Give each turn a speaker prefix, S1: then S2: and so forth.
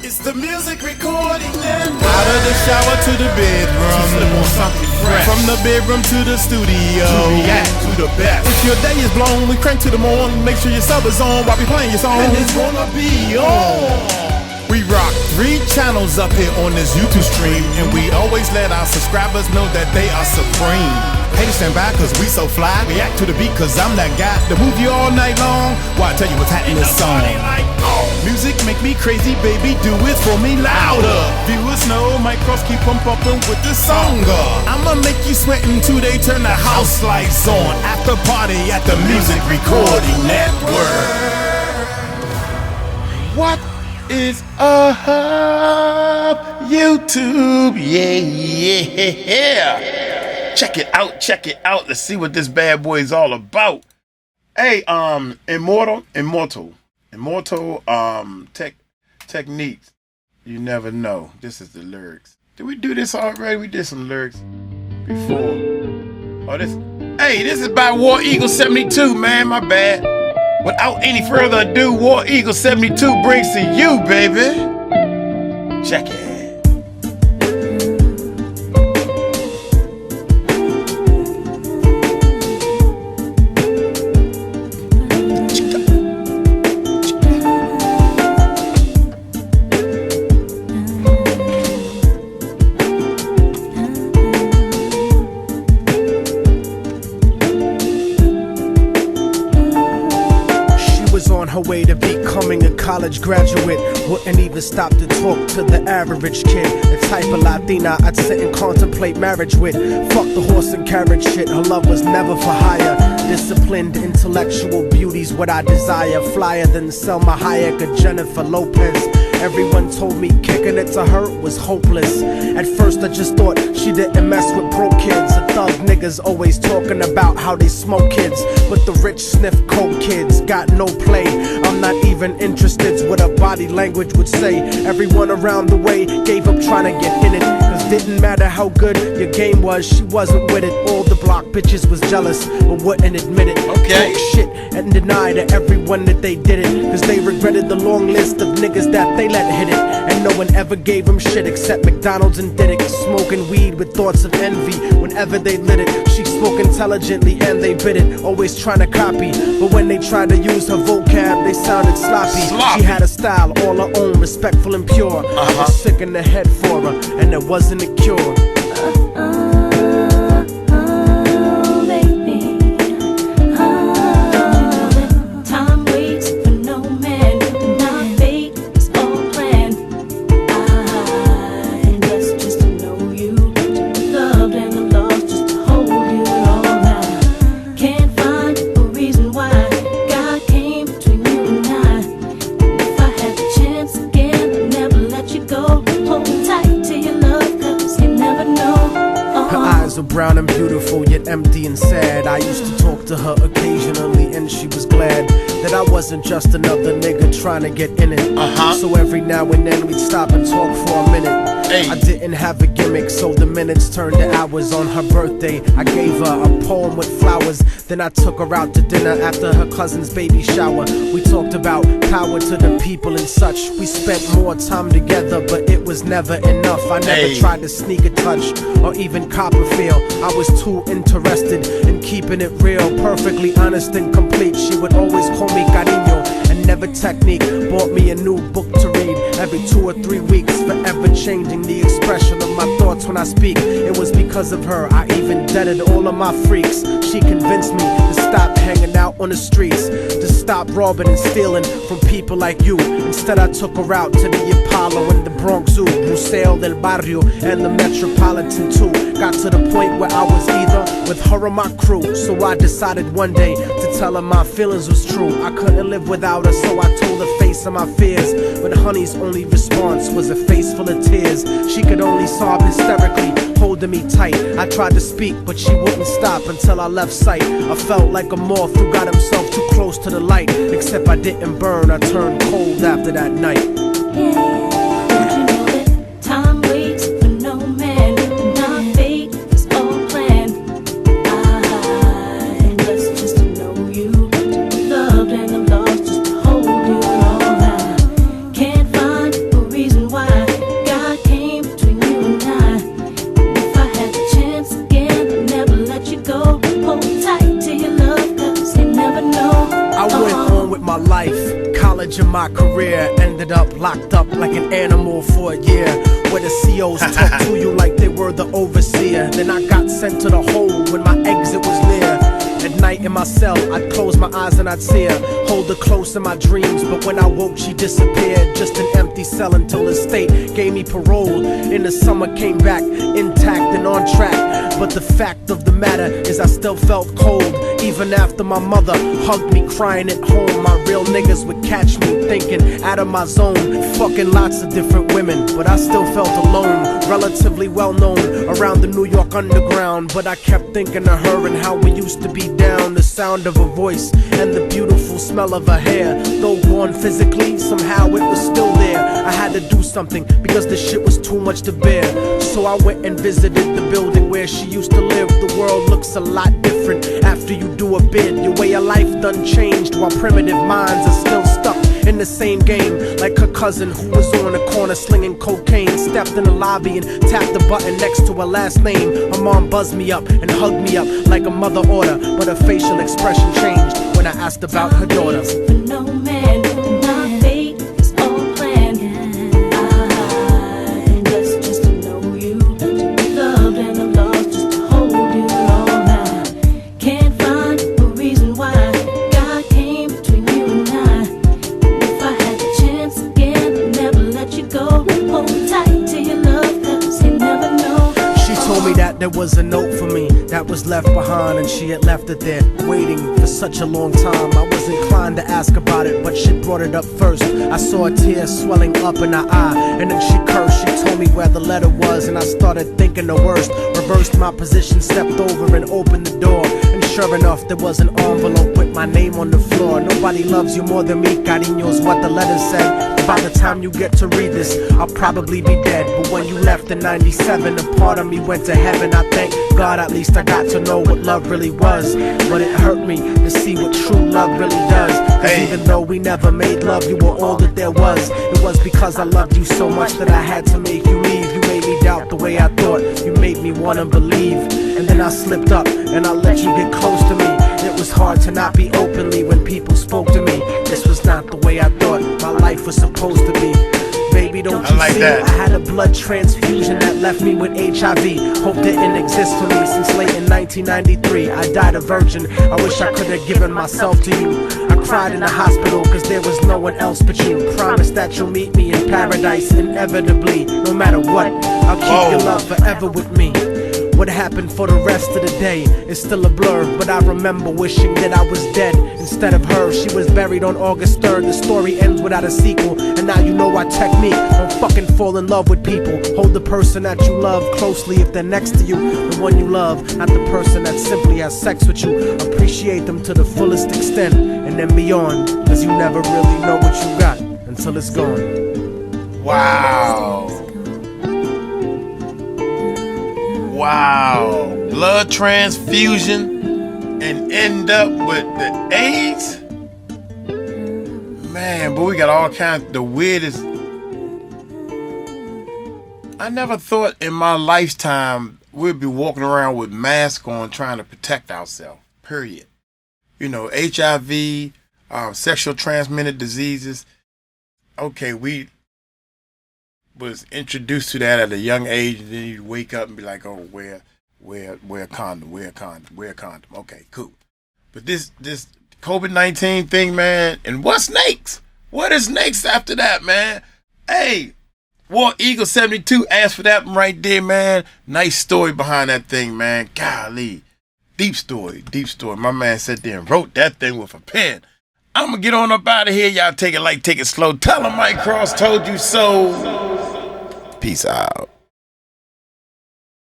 S1: It's the music recording network.
S2: Out of the shower to the bedroom,
S1: Slip on something fresh.
S2: from the bedroom to the studio.
S1: To react to the best.
S2: If your day is blown, we crank to the morn. Make sure your sub is on while we playing your song.
S1: And it's gonna be on.
S2: We rock 3 channels up here on this YouTube stream, and we always let our subscribers know that they are supreme. Haters stand by cause we so fly. React to the beat cause I'm that guy to move you all night long. Why I tell you what's happening in this song. Music make me crazy, baby, do it for me louder. Viewers know my cross keep on pumping with the song. I'ma make you sweat until they turn the house lights on. After party at the Music Recording Network. What is up, YouTube? Yeah. Check it out. Let's see what this bad boy is all about. Hey, Immortal Technique. You never know. This is the lyrics. Did we do this already? We did some lyrics before. Oh, this is by �1172, man. My bad. Without any further ado, �1172 brings to you, baby. Check it.
S3: Her way to becoming a college graduate, wouldn't even stop to talk to the average kid. The type of Latina I'd sit and contemplate marriage with. Fuck the horse and carriage shit, her love was never for hire. Disciplined, intellectual beauty's what I desire. Flyer than Selma Hayek or Jennifer Lopez. Everyone told me kicking it to her was hopeless. At first I just thought she didn't mess with broke kids. The thug niggas always talking about how they smoke kids, but the rich sniff coke kids got no play. I'm not even interested what her body language would say. Everyone around the way gave up trying to get in it, cause didn't matter how good your game was, she wasn't with it. All the block bitches was jealous but wouldn't admit it.
S2: Okay.
S3: Talk shit and deny to everyone that they did it, cause they regretted the long list of niggas that they let hit it. And no one ever gave them shit except McDonald's and did it. Smoking weed with thoughts of envy whenever they lit it. She spoke intelligently and they bit it, always trying to copy, but when they tried to use her vocab they sounded sloppy. She had a style all her own, respectful and pure. I was sick in the head for her and there wasn't a cure. Brown and beautiful, yet empty and sad. I used to talk to her occasionally and she was glad that I wasn't just another nigga trying to get in it. So every now and then we'd stop and talk for a minute. I didn't have a gimmick, so the minutes turned to hours. On her birthday, I gave her a poem with flowers. Then I took her out to dinner after her cousin's baby shower. We talked about power to the people and such. We spent more time together, but it was never enough. I never tried to sneak a touch or even cop a feel. I was too interested in keeping it real, perfectly honest and complete. She would always call me cariño and never technique. Bought me a new book to read every 2 or 3 weeks, forever changing the expression of my thoughts when I speak. It was because of her I even deaded all of my freaks. She convinced me to stop hanging out on the streets, to stop robbing and stealing from people like you. Instead I took her out to the Apollo and the Bronx Zoo, Museo del Barrio and the Metropolitan too. Got to the point where I was either with her or my crew. So I decided one day to tell her my feelings was true. I couldn't live without her, so I told her face of my fears. But honey's only response was a face full of tears. She could only sob hysterically, holding me tight. I tried to speak, but she wouldn't stop until I left sight. I felt like a moth who got himself too close to the light. Except I didn't burn, I turned cold after that night.
S4: Reason
S3: college and my career ended up locked up like an animal for a year, where the COs talk to you like they were the overseer. Then I got sent to the hole when my exit was near. At night in my cell, I'd close my eyes and I'd see her, hold her close in my dreams. But when I woke, she disappeared. Just an empty cell until the state gave me parole. In the summer, came back intact and on track. But the fact of the matter is I still felt cold. Even after my mother hugged me crying at home, my real niggas would catch me thinking out of my zone, fucking lots of different women. But I still felt alone, relatively well known around the New York underground. But I kept thinking of her and how we used to be down. The sound of her voice and the beautiful smell of her hair. Though gone physically, somehow it was still there. I had to do something because the shit was too much to bear. So I went and visited the building where she used to live. The world looks a lot different after you do a bid. Your way of life done changed while primitive minds are still stuck in the same game. Like her cousin who was on the corner slinging cocaine, stepped in the lobby and tapped the button next to her last name. Her mom buzzed me up and hugged me up like a mother order, but her facial expression changed when I asked about her daughter.
S4: No man, my fate is all planned. I'm blessed just to know you, to be loved and I'm lost just to hold you all. I can't find a reason why God came between you and I. If I had the chance again, I'd never let you go. Hold tight to your love, 'cause you never know.
S3: She told me that there was a note for me that was left behind, and she had left it there waiting for such a long time. I was inclined to ask about it, but she brought it up first. I saw a tear swelling up in her eye, and then she cursed. She told me where the letter was, and I started thinking the worst. Reversed my position, stepped over and opened the door, and sure enough there was an envelope with my name on the floor. Nobody loves you more than me, cariño, is what the letter said. By the time you get to read this, I'll probably be dead. But when you left in '97, a part of me went to heaven. I thank God at least I got to know what love really was. But it hurt me to see what true love really does. Cause even though we never made love, you were all that there was. It was because I loved you so much that I had to make you leave. You made me doubt the way I thought, you made me wanna believe. And then I slipped up and I let you get close to me. It was hard to not be openly when people spoke to me. This was not the way I thought my life was supposed to be. Baby, don't you see? I had a blood transfusion that left me with HIV. Hope didn't exist for me since late in 1993. I died a virgin. I wish I could have given myself to you. I cried in the hospital cause there was no one else but you. Promise that you'll meet me in paradise inevitably. No matter what, I'll keep your love forever with me. What happened for the rest of the day is still a blur, but I remember wishing that I was dead instead of her. She was buried on August 3rd. The story ends without a sequel, and now you know our technique. Don't fucking fall in love with people. Hold the person that you love closely if they're next to you. The one you love, not the person that simply has sex with you. Appreciate them to the fullest extent, and then beyond, cause you never really know what you got until it's gone.
S2: Wow. Wow. Blood transfusion and end up with the AIDS? Man, but we got all kinds of the weirdest. I never thought in my lifetime we'd be walking around with masks on trying to protect ourselves, period. You know, HIV, sexual transmitted diseases. Okay, we was introduced to that at a young age, and then you wake up and be like, oh, wear a condom, wear a condom. Okay, cool. But this COVID-19 thing, man, and what's next? What is next after that, man? Hey, War Eagle 72 asked for that one right there, man. Nice story behind that thing, man. Golly. Deep story. My man sat there and wrote that thing with a pen. I'm going to get on up out of here. Y'all take it light, take it slow. Tell them Mike Cross told you so. Peace out.